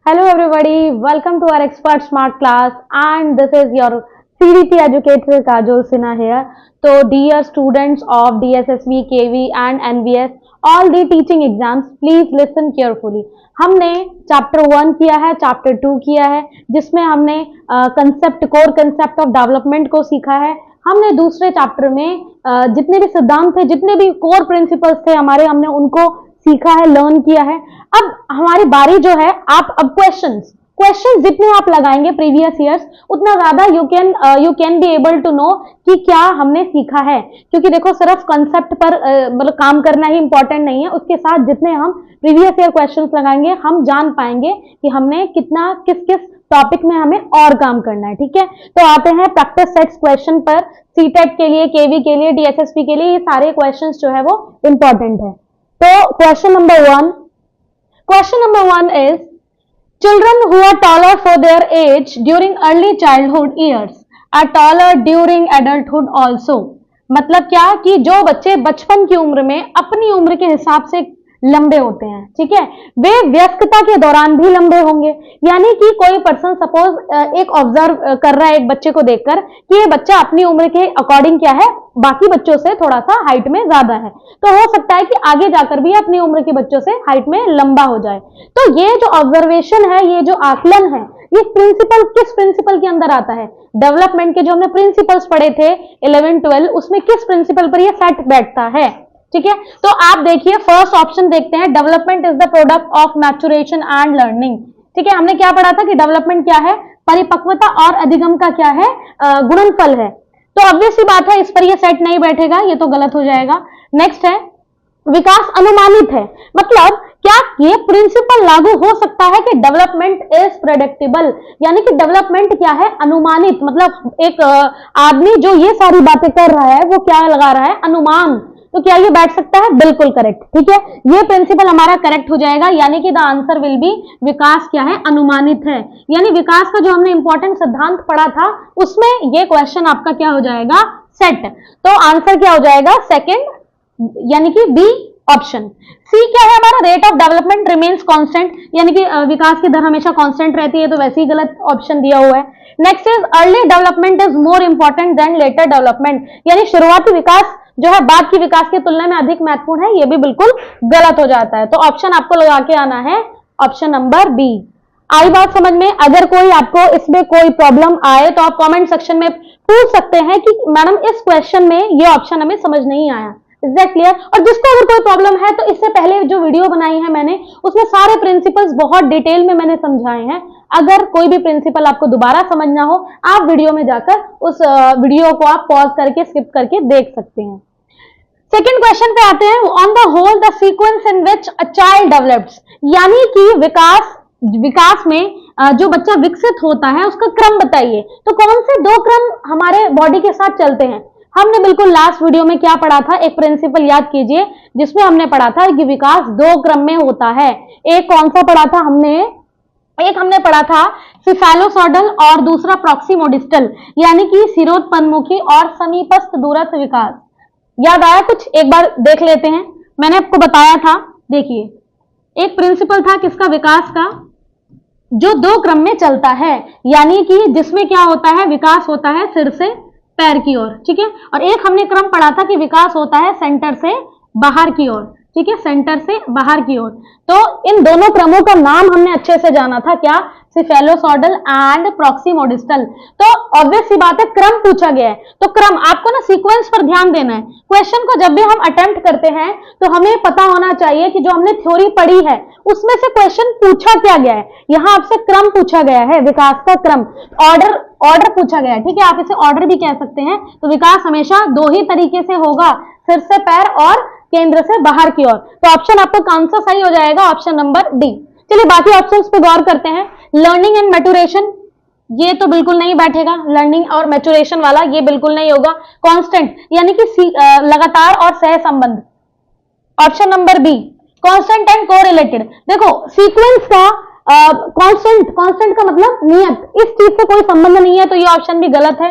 Hello everybody, welcome to our expert smart class and this is your CDT educator Kajol Sinha here. So dear students of DSSB, KV and NVS, all the teaching exams, please listen carefully. हमने chapter 1 किया है, chapter 2 किया है, जिसमें हमने core concept of development को सीखा है। हमने दूसरे चैप्टर में जितने भी सिद्धांत थे, जितने भी कोर प्रिंसिपल्स थे हमारे, हमने उनको सीखा है, लर्न किया है। अब हमारी बारी जो है, आप अब क्वेश्चंस जितने आप लगाएंगे प्रीवियस ईयर्स, उतना ज्यादा you can be able to know कि क्या हमने सीखा है। क्योंकि देखो, सिर्फ कंसेप्ट पर मतलब काम करना ही इंपॉर्टेंट नहीं है, उसके साथ जितने हम प्रीवियस ईयर क्वेश्चंस लगाएंगे, हम जान पाएंगे कि हमने कितना किस किस टॉपिक में हमें और काम करना है। ठीक है, तो आते हैं प्रैक्टिस सेट्स क्वेश्चन पर। सीटेट के लिए, केवी के लिए, डीएसएसपी के लिए ये सारे क्वेश्चंस जो है वो इंपॉर्टेंट है। तो question number one is children who are taller for their age during early childhood years are taller during adulthood also। मतलब क्या कि जो बच्चे बचपन की उम्र में अपनी उम्र के हिसाब से लंबे होते हैं, ठीक है, वे वयस्कता के दौरान भी लंबे होंगे। यानी कि कोई पर्सन सपोज एक ऑब्जर्व कर रहा है एक बच्चे को देखकर कि ये बच्चा अपनी उम्र के अकॉर्डिंग क्या है, बाकी बच्चों से थोड़ा सा हाइट में ज्यादा है, तो हो सकता है कि आगे जाकर भी अपनी उम्र के बच्चों से हाइट में लंबा हो जाए। तो ये जो ऑब्जर्वेशन है, ये जो आकलन है, ये प्रिंसिपल किस प्रिंसिपल के अंदर आता है? डेवलपमेंट के जो हमने प्रिंसिपल्स पढ़े थे 11-12, उसमें किस प्रिंसिपल पर ये सेट बैठता है? ठीक है, तो आप देखिए फर्स्ट ऑप्शन देखते हैं, development is the product of maturation and learning. ठीक है, हमने क्या पढ़ा था कि डेवलपमेंट क्या है? परिपक्वता और अधिगम का क्या है? गुणनफल है। तो ऑब्वियस सी बात है, इस पर ये सेट नहीं बैठेगा, ये तो गलत हो जाएगा। नेक्स्ट है विकास अनुमानित है। मतलब क्या ये प्रिंसिपल लागू हो सकता है कि डेवलपमेंट इज प्रेडिक्टेबल, यानी कि डेवलपमेंट क्या है? अनुमानित। मतलब एक आदमी जो ये सारी बातें कर रहा है वो क्या लगा रहा है? अनुमान। तो क्या ये बैठ सकता है? बिल्कुल करेक्ट। ठीक है, ये प्रिंसिपल हमारा करेक्ट हो जाएगा, यानी कि द आंसर विल बी विकास क्या है? अनुमानित है। यानी विकास का जो हमने इंपॉर्टेंट सिद्धांत पढ़ा था, उसमें ये क्वेश्चन आपका क्या हो जाएगा? सेट। तो आंसर क्या हो जाएगा? सेकंड, यानी कि बी ऑप्शन। सी क्या है हमारा? Rate of development remains constant, यानी कि विकास की दर हमेशा कांस्टेंट रहती है, तो वैसे ही गलत ऑप्शन दिया हुआ है। Next is early development is more important than later development, यानी शुरुआती विकास जो है बाद की विकास की तुलना में अधिक महत्वपूर्ण है, ये भी बिल्कुल गलत हो जाता है। तो ऑप्शन आपको लगा के आना है ऑप्शन नंबर बी। आई बात समझ में? अगर कोई आपको इसमें कोई प्रॉब्लम आए तो आप कमेंट सेक्शन में पूछ सकते हैं कि मैडम इस क्वेश्चन में ये ऑप्शन हमें समझ नहीं आया। Is that clear? और जिसको अगर कोई प्रॉब्लम है तो इससे पहले जो वीडियो बनाई है मैंने, उसमें सारे प्रिंसिपल्स बहुत डिटेल में मैंने समझाए हैं। अगर कोई भी प्रिंसिपल आपको दोबारा समझना हो, आप वीडियो में जाकर उस वीडियो को आप पॉज करके स्किप करके देख सकते हैं। सेकेंड क्वेश्चन पे आते हैं। On the whole the sequence in which a child develops, यानी कि विकास में जो बच्चा विकसित होता है उसका क्रम बताइए। तो कौन से दो क्रम हमारे बॉडी के साथ चलते हैं? हमने बिल्कुल लास्ट वीडियो में क्या पढ़ा था? एक प्रिंसिपल याद कीजिए, जिसमें हमने पढ़ा था कि विकास दो क्रम में होता है। एक कौन सा पढ़ा था हमने? एक हमने पढ़ा था सिफेलोसॉडल और दूसरा प्रॉक्सिमोडिस्टल, यानी कि सिरोत्पन्नमुखी और समीपस्थ दूरस्थ विकास। याद आया कुछ? एक बार देख लेते हैं। मैंने आपको बताया था, देखिए एक प्रिंसिपल था किसका? विकास का, जो दो क्रम में चलता है, यानी कि जिसमें क्या होता है? विकास होता है सिर से पैर की ओर। ठीक है, और एक हमने क्रम पढ़ा था कि विकास होता है सेंटर से बाहर की ओर। ठीक है, सेंटर से बाहर की ओर। तो इन दोनों क्रमों का नाम हमने अच्छे से जाना था, क्या? सिफेलोसॉडल एंड प्रॉक्सिमोडिस्टल। तो ऑब्वियस सी बात है, क्रम पूछा गया है, तो क्रम आपको ना सीक्वेंस पर ध्यान देना है। क्वेश्चन को जब भी हम अटेम्प्ट करते हैं तो हमें पता होना चाहिए कि जो हमने थ्योरी पढ़ी है उसमें से क्वेश्चन पूछा क्या गया है। यहाँ आपसे क्रम पूछा गया है, विकास का क्रम, ऑर्डर पूछा गया है। ठीक है, आप इसे ऑर्डर भी कह सकते हैं। तो विकास हमेशा दो ही तरीके से होगा, सिर से पैर और केंद्र से बाहर की ओर। तो ऑप्शन आपका कौन सा सही हो जाएगा? Option number D. चलिए बाकी ऑप्शंस पे गौर करते हैं। लर्निंग एंड मैच्योरेशन, ये तो बिल्कुल नहीं बैठेगा। लर्निंग और मैच्योरेशन वाला ये बिल्कुल नहीं होगा। कांस्टेंट, यानी कि लगातार और सह संबंध, option number B. Constant and correlated, देखो सीक्वेंस का कांस्टेंट का मतलब नियत, इस चीज से कोई संबंध नहीं है, तो ये ऑप्शन भी गलत है।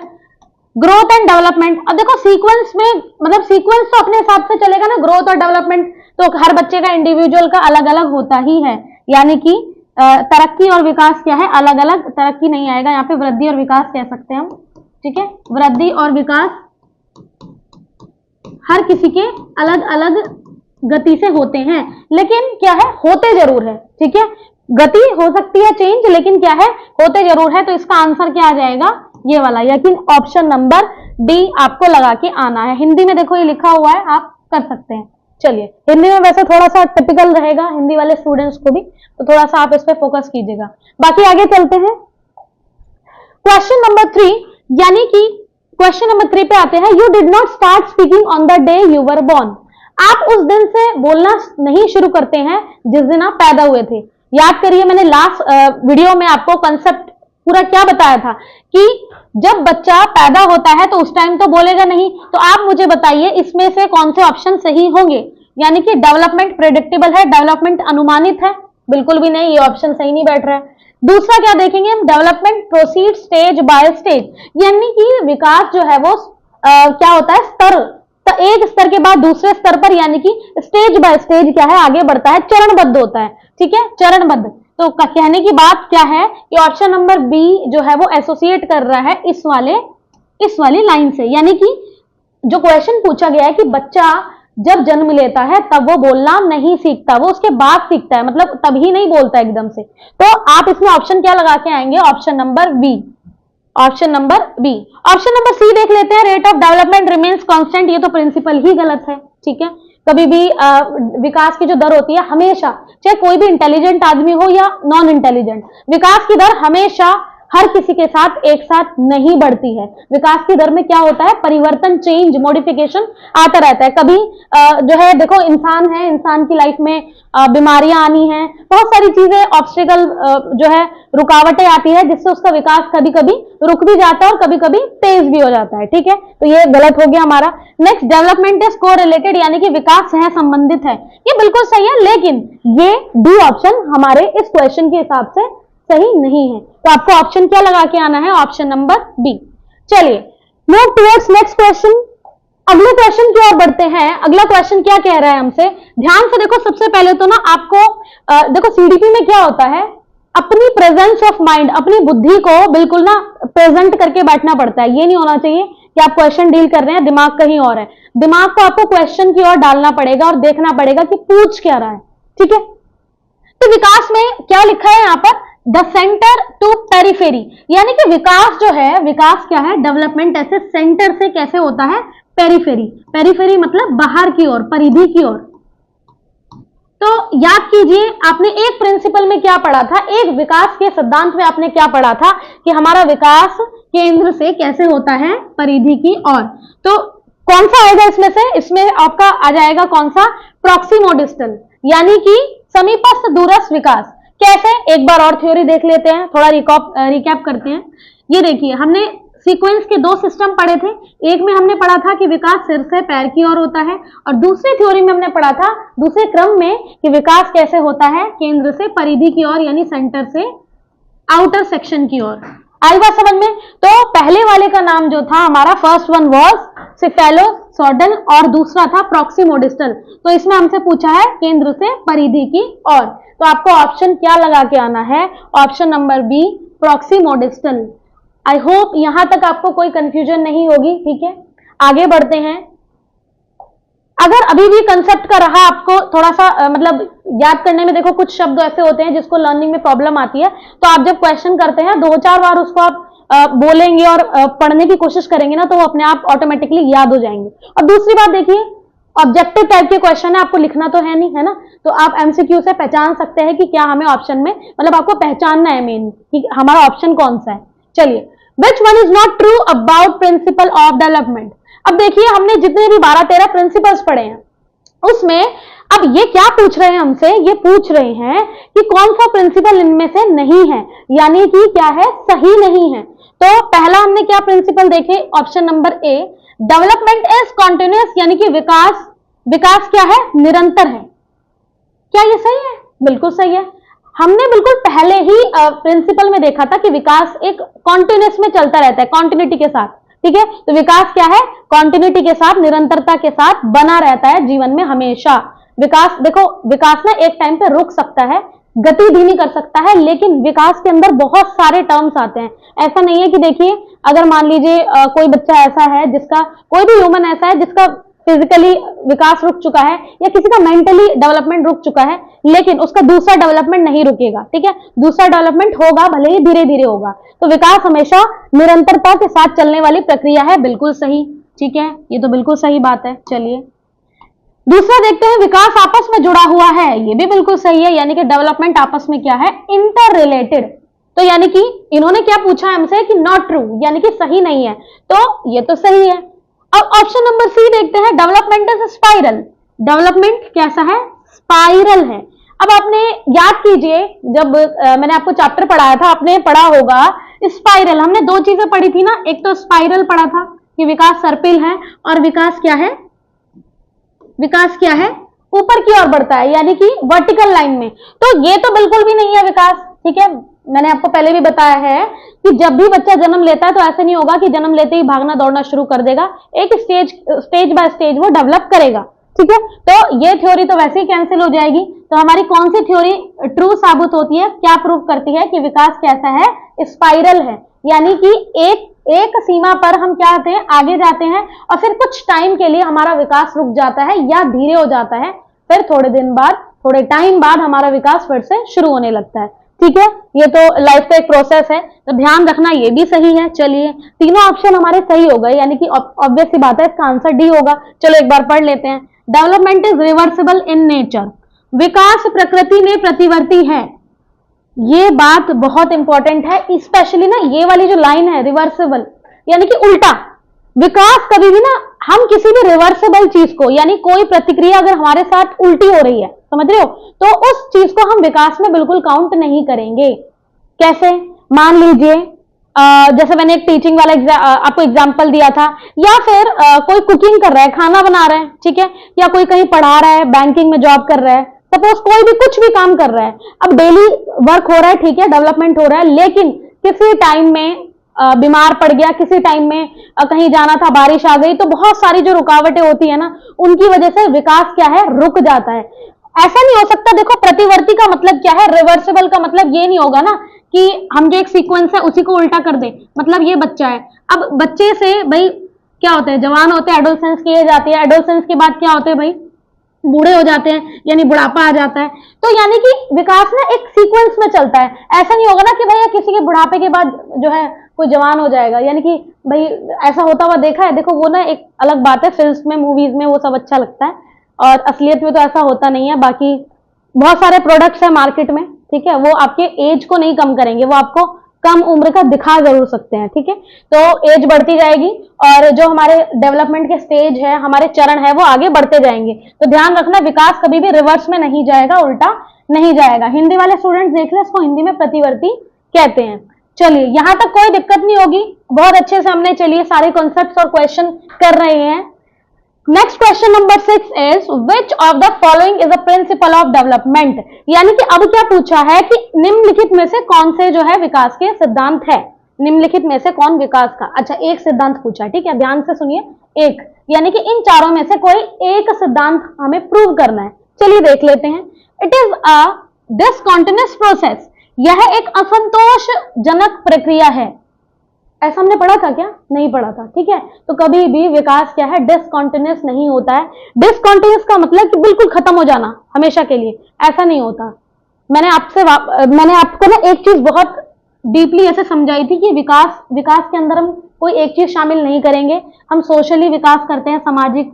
ग्रोथ एंड डेवलपमेंट, अब देखो सीक्वेंस में मतलब सीक्वेंस तो अपने हिसाब से चलेगा ना, ग्रोथ और डेवलपमेंट तो हर बच्चे का इंडिविजुअल का अलग अलग होता ही है, यानी कि तरक्की और विकास क्या है, अलग अलग, तरक्की नहीं आएगा यहाँ पे, वृद्धि और विकास कह सकते हैं हम, ठीक है। वृद्धि और विकास हर किसी के अलग अलग गति से होते हैं, लेकिन क्या है, होते जरूर है, ठीक है। गति हो सकती है चेंज, लेकिन क्या है, होते जरूर है। तो इसका आंसर क्या आ जाएगा, ये वाला, लेकिन ऑप्शन नंबर डी आपको लगा के आना है। हिंदी में देखो ये लिखा हुआ है, आप कर सकते हैं। चलिए, हिंदी में वैसे थोड़ा सा टिपिकल रहेगा हिंदी वाले स्टूडेंट्स को भी, तो थोड़ा सा आप इस पे फोकस कीजिएगा। बाकी आगे चलते हैं। क्वेश्चन नंबर 3, यानी कि क्वेश्चन नंबर 3 पे आते हैं। You did not start speaking on the day you were born. आप उस दिन से बोलना नहीं शुरू करते हैं जिस दिन आप पैदा हुए थे। याद करिए, मैंने लास्ट वीडियो में आपको कंसेप्ट पूरा क्या बताया था कि जब बच्चा पैदा होता है तो उस टाइम तो बोलेगा नहीं। तो आप मुझे बताइए इसमें से कौन से ऑप्शन सही होंगे। यानी कि डेवलपमेंट प्रेडिक्टेबल है, डेवलपमेंट अनुमानित है, बिल्कुल भी नहीं, ये ऑप्शन सही नहीं बैठ रहा है। दूसरा क्या देखेंगे हम, development proceed stage by stage, यानी कि विकास जो है वो क्या होता है, स्तर, तो एक स्तर के बाद दूसरे स्तर पर, यानी कि स्टेज बाय स्टेज क्या है, आगे बढ़ता है, चरणबद्ध होता है, ठीक है, चरणबद्ध। तो कहने की बात क्या है कि ऑप्शन नंबर बी जो है वो एसोसिएट कर रहा है इस वाली लाइन से। यानी कि जो क्वेश्चन पूछा गया है कि बच्चा जब जन्म लेता है तब वो बोलना नहीं सीखता, वो उसके बाद सीखता है, मतलब तभी नहीं बोलता एकदम से। तो आप इसमें ऑप्शन क्या लगा के आएंगे, option number B, option number B. Option number C देख लेते हैं, rate of development remains constant. ये तो प्रिंसिपल ही गलत है, ठीक है। कभी भी विकास की जो दर होती है हमेशा, चाहे कोई भी इंटेलिजेंट आदमी हो या नॉन इंटेलिजेंट, विकास की दर हमेशा हर किसी के साथ एक साथ नहीं बढ़ती है। विकास की दर में क्या होता है, परिवर्तन, चेंज, मॉडिफिकेशन आता रहता है। कभी जो है देखो, इंसान है, इंसान की लाइफ में बीमारियां आनी है, बहुत सारी चीजें, ऑब्स्टिकल जो है रुकावटें आती है, जिससे उसका विकास कभी कभी रुक भी जाता है और कभी कभी तेज भी हो जाता है, ठीक है। तो ये गलत हो गया हमारा। नेक्स्ट, डेवलपमेंट इज को रिलेटेड, यानी कि विकास है संबंधित है, ये बिल्कुल सही है, लेकिन ये डी ऑप्शन हमारे इस क्वेश्चन के हिसाब से सही नहीं है। तो आपको ऑप्शन क्या लगा के आना है, ऑप्शन नंबर बी। चलिए, मूव टुवर्ड्स नेक्स्ट क्वेश्चन। अगले क्वेश्चन की ओर बढ़ते हैं। अगला क्वेश्चन क्या कह रहा है हमसे, ध्यान से देखो। सबसे पहले तो ना आपको देखो सीडीपी में क्या होता है, अपनी प्रेजेंस ऑफ माइंड, अपनी बुद्धि को बिल्कुल ना प्रेजेंट करके बैठना पड़ता है। ये नहीं होना चाहिए कि आप क्वेश्चन डील कर रहे हैं, दिमाग कहीं और है। दिमाग को आपको क्वेश्चन की ओर डालना पड़ेगा और देखना पड़ेगा कि पूछ क्या रहा है, ठीक है। तो विकास में क्या लिखा है यहाँ पर, द सेंटर टू पेरिफेरी, यानी कि विकास जो है, विकास क्या है, डेवलपमेंट ऐसे सेंटर से कैसे होता है, पेरिफेरी। पेरिफेरी मतलब बाहर की ओर, परिधि की ओर। तो याद कीजिए, आपने एक प्रिंसिपल में क्या पढ़ा था, एक विकास के सिद्धांत में आपने क्या पढ़ा था कि हमारा विकास केंद्र से कैसे होता है, परिधि की ओर। तो कौन सा आएगा इसमें से, इसमें आपका आ जाएगा कौन सा, प्रॉक्सिमोडिस्टल, यानी कि समीपस्थ दूरस्थ विकास। कैसे, एक बार और थ्योरी देख लेते हैं, थोड़ा रिकैप करते हैं। ये देखिए, हमने सीक्वेंस के दो सिस्टम पढ़े थे। एक में हमने पढ़ा था कि विकास सिर से पैर की ओर होता है, और दूसरी थ्योरी में हमने पढ़ा था दूसरे क्रम में कि विकास कैसे होता है, केंद्र से परिधि की ओर, यानी सेंटर से आउटर सेक्शन की ओर। आई बात समझ में। तो पहले वाले का नाम जो था हमारा, फर्स्ट वन वॉज सिफेलोसोडल और दूसरा था प्रॉक्सिमोडिस्टल। तो इसमें हमसे पूछा है केंद्र से परिधि की ओर। तो आपको ऑप्शन क्या लगा के आना है, option number B, proximodistal. I hope यहां तक आपको कोई कंफ्यूजन नहीं होगी, ठीक है। आगे बढ़ते हैं। अगर अभी भी कंसेप्ट का रहा आपको थोड़ा सा मतलब याद करने में, देखो कुछ शब्द ऐसे होते हैं जिसको लर्निंग में प्रॉब्लम आती है, तो आप जब क्वेश्चन करते हैं 2-4 बार उसको आप बोलेंगे और पढ़ने की कोशिश करेंगे ना, तो वो अपने आप ऑटोमेटिकली याद हो जाएंगे। और दूसरी बात देखिए, ऑब्जेक्टिव टाइप के क्वेश्चन है, आपको लिखना तो है नहीं, है ना। तो आप एमसीक्यू से पहचान सकते हैं कि क्या हमें ऑप्शन में, मतलब आपको पहचानना है मेन कि हमारा ऑप्शन कौन सा है। चलिए, which one is not true about principle of development. अब देखिए, हमने जितने भी 12-13 प्रिंसिपल्स पढ़े हैं उसमें अब ये क्या पूछ रहे हैं हमसे, ये पूछ रहे हैं कि कौन सा प्रिंसिपल इनमें से नहीं है, यानी कि क्या है, सही नहीं है। तो पहला हमने क्या प्रिंसिपल देखे, option number A, development is continuous, यानी कि विकास क्या है, निरंतर है। क्या ये सही है? बिल्कुल सही है। हमने बिल्कुल पहले ही प्रिंसिपल में देखा था कि विकास एक कॉन्टिन्यूअस में चलता रहता है, कॉन्टिन्यूटी के साथ, ठीक है। तो विकास क्या है, कॉन्टिन्यूटी के साथ, निरंतरता के साथ बना रहता है जीवन में हमेशा। विकास देखो, विकास ना एक टाइम पे रुक सकता है, गति धीमी कर सकता है, लेकिन विकास के अंदर बहुत सारे टर्म्स आते हैं। ऐसा नहीं है कि देखिए, अगर मान लीजिए कोई बच्चा ऐसा है जिसका, कोई भी ह्यूमन ऐसा है जिसका फिजिकली विकास रुक चुका है या किसी का मेंटली डेवलपमेंट रुक चुका है, लेकिन उसका दूसरा डेवलपमेंट नहीं रुकेगा, ठीक है, दूसरा डेवलपमेंट होगा, भले ही धीरे धीरे होगा। तो विकास हमेशा निरंतरता के साथ चलने वाली प्रक्रिया है, बिल्कुल सही, ठीक है, ये तो बिल्कुल सही बात है। चलिए दूसरा देखते हैं, विकास आपस में जुड़ा हुआ है, ये भी बिल्कुल सही है, यानी कि डेवलपमेंट आपस में क्या है, इंटर रिलेटेड। तो यानी कि इन्होंने क्या पूछा हमसे कि नॉट ट्रू, यानी कि सही नहीं है, तो ये तो सही है। अब ऑप्शन नंबर सी देखते हैं, डेवलपमेंट इज स्पाइरल। डेवलपमेंट कैसा है, स्पाइरल है। अब आपने याद कीजिए, जब मैंने आपको चैप्टर पढ़ाया था, आपने पढ़ा होगा स्पाइरल, हमने दो चीजें पढ़ी थी ना, एक तो स्पाइरल पढ़ा था कि विकास सर्पिल है, और विकास क्या है, विकास क्या है, ऊपर की ओर बढ़ता है, यानी कि वर्टिकल लाइन में। तो ये तो बिल्कुल भी नहीं है विकास, ठीक है, मैंने आपको पहले भी बताया है कि जब भी बच्चा जन्म लेता है तो ऐसे नहीं होगा कि जन्म लेते ही भागना दौड़ना शुरू कर देगा, एक स्टेज बाय स्टेज वो डेवलप करेगा, ठीक है। तो ये थ्योरी तो वैसे ही कैंसिल हो जाएगी। तो हमारी कौन सी थ्योरी ट्रू साबित होती है, क्या प्रूव करती है कि विकास कैसा है, स्पाइरल है, यानी कि एक सीमा पर हम क्या होते हैं, आगे जाते हैं, और फिर कुछ टाइम के लिए हमारा विकास रुक जाता है या धीरे हो जाता है, फिर थोड़े दिन बाद, थोड़े टाइम बाद हमारा विकास फिर से शुरू होने लगता है, ठीक है। ये तो लाइफ का एक प्रोसेस है, तो ध्यान रखना, ये भी सही है। चलिए तीनों ऑप्शन हमारे सही हो गए, यानी कि ऑब्वियस सी बात है, इसका आंसर डी होगा। चलो एक बार पढ़ लेते हैं। Development is reversible in nature, विकास प्रकृति में प्रतिवर्ती है। ये बात बहुत इंपॉर्टेंट है, स्पेशली ना ये वाली जो लाइन है, रिवर्सिबल यानी कि उल्टा। विकास कभी भी ना, हम किसी भी रिवर्सिबल चीज को, यानी कोई प्रतिक्रिया अगर हमारे साथ उल्टी हो रही है, समझ रहे हो, तो उस चीज को हम विकास में बिल्कुल काउंट नहीं करेंगे। कैसे, मान लीजिए जैसे मैंने एक टीचिंग वाला आपको एग्जांपल दिया था, या फिर कोई कुकिंग कर रहा है, खाना बना रहा है, ठीक है, या कोई कहीं पढ़ा रहा है, बैंकिंग में जॉब कर रहा है, सपोज कोई भी कुछ भी काम कर रहा है, अब डेली वर्क हो रहा है, ठीक है, डेवलपमेंट हो रहा है, लेकिन किसी टाइम में बीमार पड़ गया, किसी टाइम में कहीं जाना था, बारिश आ गई, तो बहुत सारी जो रुकावटें होती है ना, उनकी वजह से विकास क्या है, रुक जाता है। ऐसा नहीं हो सकता, देखो प्रतिवर्ती का मतलब क्या है, रिवर्सिबल का मतलब ये नहीं होगा ना कि हम जो एक सीक्वेंस है उसी को उल्टा कर दे। मतलब ये बच्चा है, अब बच्चे से भाई क्या होते हैं, जवान होते हैं, एडोलसेंस की एज आती है, एडोलसेंस के बाद क्या होते हैं भाई, बूढ़े हो जाते हैं, यानी बुढ़ापा आ जाता है। तो यानी कि विकास ना एक सीक्वेंस में चलता है, ऐसा नहीं होगा ना कि भैया किसी के बुढ़ापे के बाद जो है कोई जवान हो जाएगा, यानी कि भाई ऐसा होता हुआ देखा है, देखो वो ना एक अलग बात है, फिल्म्स में, मूवीज में वो सब अच्छा लगता है, और असलियत में तो ऐसा होता नहीं है। बाकी बहुत सारे प्रोडक्ट्स है मार्केट में, ठीक है, वो आपके एज को नहीं कम करेंगे, वो आपको कम उम्र का दिखा जरूर सकते हैं, ठीक है। तो एज बढ़ती जाएगी, और जो हमारे डेवलपमेंट के स्टेज है, हमारे चरण है, वो आगे बढ़ते जाएंगे। तो ध्यान रखना, विकास कभी भी रिवर्स में नहीं जाएगा, उल्टा नहीं जाएगा। हिंदी वाले स्टूडेंट्स देख ले, इसको हिंदी में प्रतिवर्ती कहते हैं। चलिए यहां तक कोई दिक्कत नहीं होगी, बहुत अच्छे से हमने चलिए सारे कॉन्सेप्ट्स और क्वेश्चन कर रहे हैं। Next question number 6 is which of the following is a principle of development, यानी कि अब क्या पूछा है कि निम्नलिखित में से कौन से जो है विकास के सिद्धांत है, निम्नलिखित में से कौन विकास का, अच्छा एक सिद्धांत पूछा, ठीक है, ध्यान से सुनिए, एक, यानी कि इन चारों में से कोई एक सिद्धांत हमें प्रूव करना है। चलिए देख लेते हैं। It is a discontinuous process, यह एक असंतोषजनक प्रक्रिया है। ऐसा हमने पढ़ा था क्या, नहीं पढ़ा था, ठीक है। तो कभी भी विकास क्या है, डिसकंटिन्यूअस नहीं होता है। डिसकंटिन्यूअस का मतलब कि बिल्कुल खत्म हो जाना हमेशा के लिए, ऐसा नहीं होता। मैंने आपको ना एक चीज बहुत डीपली ऐसे समझाई थी कि विकास के अंदर हम कोई एक चीज शामिल नहीं करेंगे, हम सोशली विकास करते हैं, सामाजिक,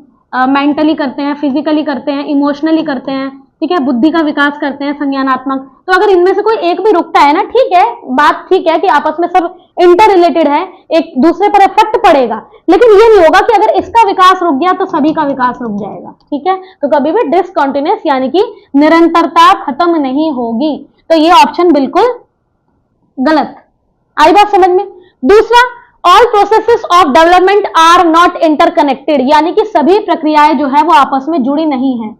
मेंटली करते हैं, फिजिकली करते हैं, इमोशनली करते हैं, ठीक है, बुद्धि का विकास करते हैं, संज्ञानात्मक। तो अगर इनमें से कोई एक भी रुकता है ना, ठीक है, बात ठीक है कि आपस में सब इंटर रिलेटेड है, एक दूसरे पर इफेक्ट पड़ेगा, लेकिन ये नहीं होगा कि अगर इसका विकास रुक गया तो सभी का विकास रुक जाएगा, ठीक है। तो कभी भी डिसकंटिन्यूअस यानी कि निरंतरता खत्म नहीं होगी। तो ये ऑप्शन बिल्कुल गलत। आई बात समझ में। दूसरा, all processes of development are not interconnected, यानी कि सभी प्रक्रियाएं जो है वो आपस में जुड़ी नहीं है।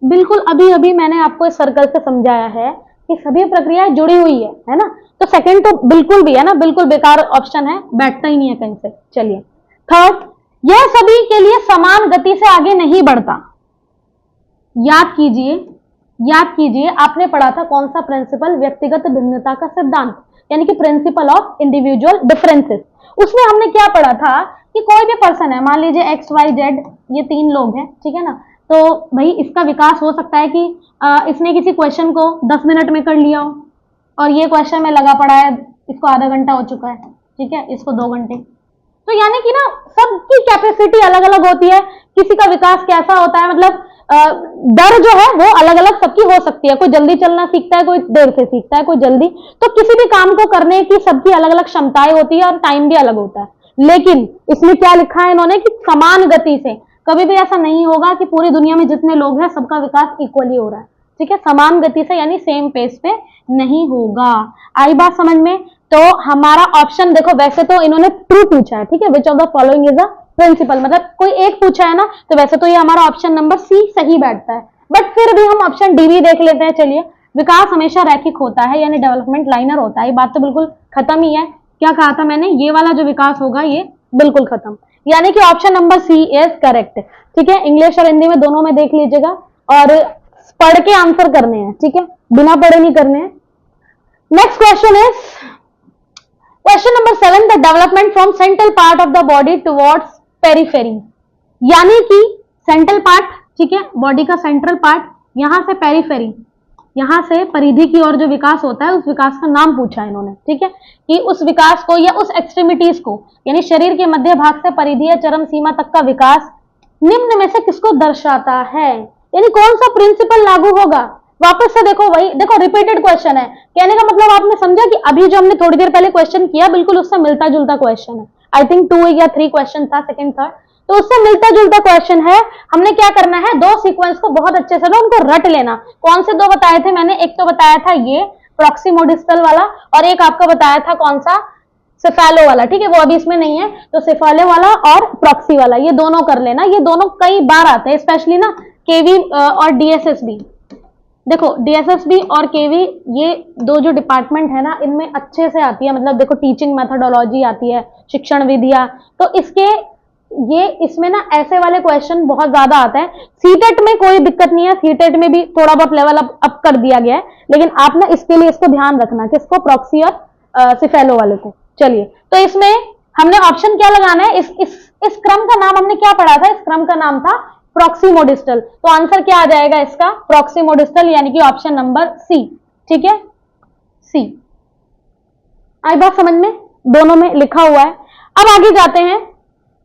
बिल्कुल अभी अभी मैंने आपको इस सर्कल से समझाया है कि सभी प्रक्रियाएं जुड़ी हुई है ना। तो सेकंड तो बिल्कुल भी है ना, बिल्कुल बेकार ऑप्शन है, बैठता ही नहीं है कहीं से। चलिए थर्ड, यह सभी के लिए समान गति से आगे नहीं बढ़ता। याद कीजिए, याद कीजिए, आपने पढ़ा था कौन सा प्रिंसिपल, व्यक्तिगत भिन्नता का सिद्धांत, यानी कि प्रिंसिपल ऑफ इंडिविजुअल डिफरेंसेस। उसमें हमने क्या पढ़ा था कि कोई भी पर्सन है, मान लीजिए एक्स वाई जेड, ये 3 लोग हैं, ठीक है ना, तो भाई इसका विकास हो सकता है कि इसने किसी क्वेश्चन को 10 मिनट में कर लिया हो, और ये क्वेश्चन में लगा पड़ा है, इसको आधा घंटा हो चुका है, ठीक है, इसको 2 घंटे। तो यानी कि ना सबकी कैपेसिटी अलग अलग होती है, किसी का विकास कैसा होता है, मतलब दर जो है वो अलग अलग सबकी हो सकती है, कोई जल्दी चलना सीखता है, कोई देर से सीखता है, कोई जल्दी, तो किसी भी काम को करने की सबकी अलग अलग क्षमताएं होती है और टाइम भी अलग होता है। लेकिन इसमें क्या लिखा है इन्होंने कि समान गति से, कभी भी ऐसा नहीं होगा कि पूरी दुनिया में जितने लोग हैं सबका विकास इक्वली हो रहा है, ठीक है, समान गति से, यानी सेम पेस पे नहीं होगा। आई बात समझ में? तो हमारा ऑप्शन देखो, वैसे तो इन्होंने ट्रू पूछा है, ठीक है, which of the following is a principle, मतलब कोई एक पूछा है ना, तो वैसे तो ये हमारा ऑप्शन नंबर सी सही बैठता है, बट फिर भी हम ऑप्शन डी भी देख लेते हैं। चलिए, विकास हमेशा रैखिक होता है, यानी डेवलपमेंट लाइनर होता है, ये बात तो बिल्कुल खत्म ही है। क्या कहा था मैंने, ये वाला जो विकास होगा ये बिल्कुल खत्म, यानी कि option number C is correct, ठीक है। इंग्लिश और हिंदी में दोनों में देख लीजिएगा, और पढ़ के आंसर करने हैं, ठीक है, बिना पढ़े नहीं करने हैं। Next question is question number 7, the development from central part of the body towards periphery, यानी कि सेंट्रल पार्ट, ठीक है, बॉडी का सेंट्रल पार्ट, यहां से पेरिफेरी, यहां से परिधि की ओर जो विकास होता है, उस विकास का नाम पूछा है इन्होंने, ठीक है, कि उस विकास को या उस एक्सट्रीमिटीज को, यानी शरीर के मध्य भाग से परिधि या चरम सीमा तक का विकास निम्न में से किसको दर्शाता है, यानी कौन सा प्रिंसिपल लागू होगा। वापस से देखो, वही देखो, रिपीटेड क्वेश्चन है, कहने का मतलब आपने समझा कि अभी जो हमने थोड़ी देर पहले क्वेश्चन किया बिल्कुल उससे मिलता जुलता क्वेश्चन है। आई थिंक 2 या 3 क्वेश्चन था, सेकंड थर्ड, तो उससे मिलता जुलता क्वेश्चन है। हमने क्या करना है, 2 सीक्वेंस को बहुत अच्छे से ना उनको रट लेना। कौन से 2 बताए थे मैंने, एक तो बताया था ये प्रॉक्सिमोडिस्टल वाला, और एक आपका बताया था कौन सा, सेफेलो वाला, ठीक है, वो अभी इसमें नहीं है, तो सेफेलो वाला और प्रॉक्सी वाला, ये दोनों कर लेना, ये दोनों कई बार आते हैं, स्पेशली ना केवी और डीएसएसबी। देखो, डीएसएसबी और केवी, ये 2 जो डिपार्टमेंट है ना, इनमें अच्छे से आती है, मतलब देखो टीचिंग मेथोडोलॉजी आती है, शिक्षण विधियां, तो इसके ये इसमें ना ऐसे वाले क्वेश्चन बहुत ज्यादा आते हैं। सीटेट में कोई दिक्कत नहीं है, सीटेट में भी थोड़ा बहुत लेवल अप कर दिया गया है, लेकिन आप ना इसके लिए इसको ध्यान रखना, किसको, प्रॉक्सी और सिफेलो वाले को। चलिए, तो इसमें हमने ऑप्शन क्या लगाना है, इस क्रम का नाम हमने क्या पढ़ा था, इस क्रम का नाम था प्रॉक्सिमोडिस्टल, तो आंसर क्या आ जाएगा इसका, प्रॉक्सिमोडिस्टल, यानी कि ऑप्शन नंबर सी, ठीक है, सी। आई बात समझ में, दोनों में लिखा हुआ है। अब आगे जाते हैं।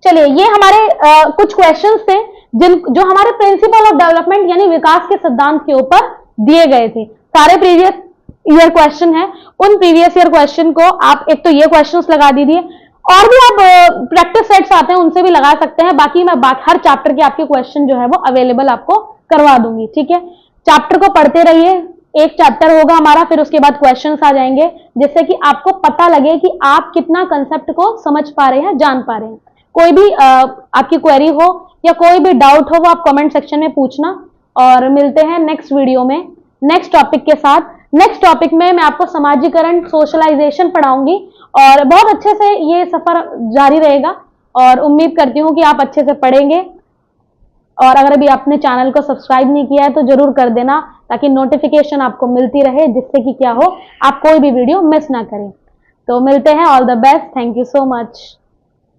चलिए, ये हमारे कुछ क्वेश्चंस थे जो हमारे प्रिंसिपल ऑफ डेवलपमेंट यानी विकास के सिद्धांत के ऊपर दिए गए थे। सारे प्रीवियस ईयर क्वेश्चन है, उन प्रीवियस ईयर क्वेश्चन को आप एक तो ये क्वेश्चंस लगा दीजिए, और भी आप प्रैक्टिस सेट्स आते हैं उनसे भी लगा सकते हैं। बाकी मैं हर चैप्टर के आपके क्वेश्चन जो है वो अवेलेबल आपको करवा दूंगी, ठीक है। चैप्टर को पढ़ते रहिए, एक चैप्टर होगा हमारा, फिर उसके बाद क्वेश्चंस आ जाएंगे, जिससे कि आपको पता लगे कि आप कितना कंसेप्ट को समझ पा रहे हैं, जान पा रहे हैं। कोई भी आपकी क्वेरी हो या कोई भी डाउट हो, वो आप कमेंट सेक्शन में पूछना, और मिलते हैं नेक्स्ट वीडियो में नेक्स्ट टॉपिक के साथ। नेक्स्ट टॉपिक में मैं आपको समाजीकरण, सोशलाइजेशन पढ़ाऊंगी, और बहुत अच्छे से ये सफर जारी रहेगा, और उम्मीद करती हूँ कि आप अच्छे से पढ़ेंगे। और अगर अभी आपने चैनल को सब्सक्राइब नहीं किया है तो जरूर कर देना, ताकि नोटिफिकेशन आपको मिलती रहे, जिससे कि क्या हो, आप कोई भी वीडियो मिस ना करें। तो मिलते हैं, all the best, thank you so much.